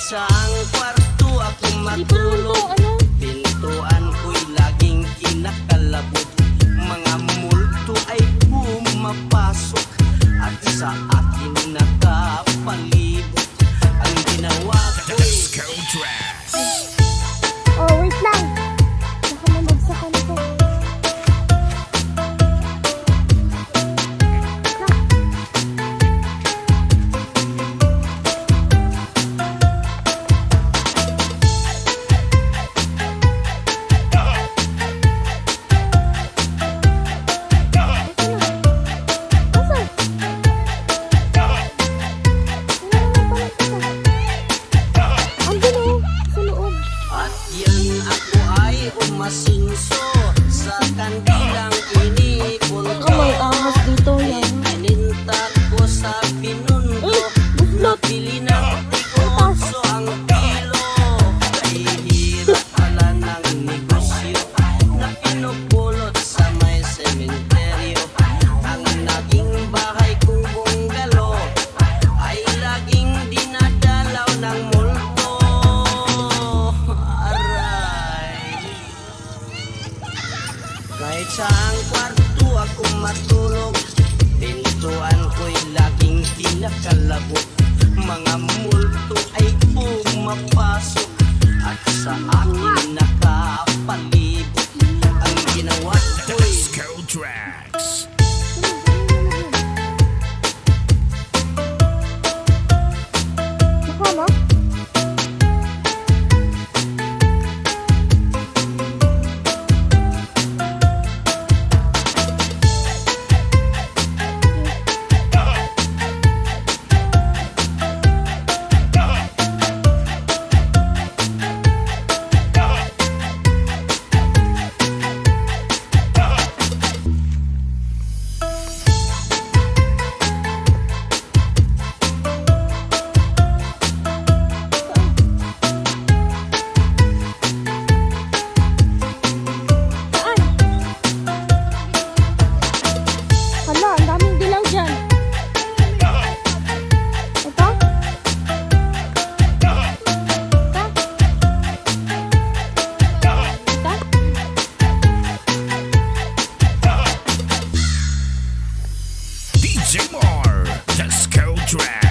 saang kwarto ako matulog, pintuan ko'y laging kinakalabot. Mga multo ay pumapasok at sa akin nakapalibot. Ang ginawa ko'y Oh, wait lang. Baka mamagsakan ako. masinso sa kandilang inipunto. May ahas dito yan. Inintak ko sa pinundo, napili ng tigonso ang kilo. Kahihirap pala ng negosyo na pinupulot sa may sementeryo. Ang naging bahay kong bungalo ay laging dinadalaw ng multo. Kahit saang kwarto ako matulog, pintuan ko'y laging kinakalabot. Mga multo ay pumapasok at sa akin nakapalibot. Ang ginawa ko'y Nakama? DJ Mar, the Skull Track.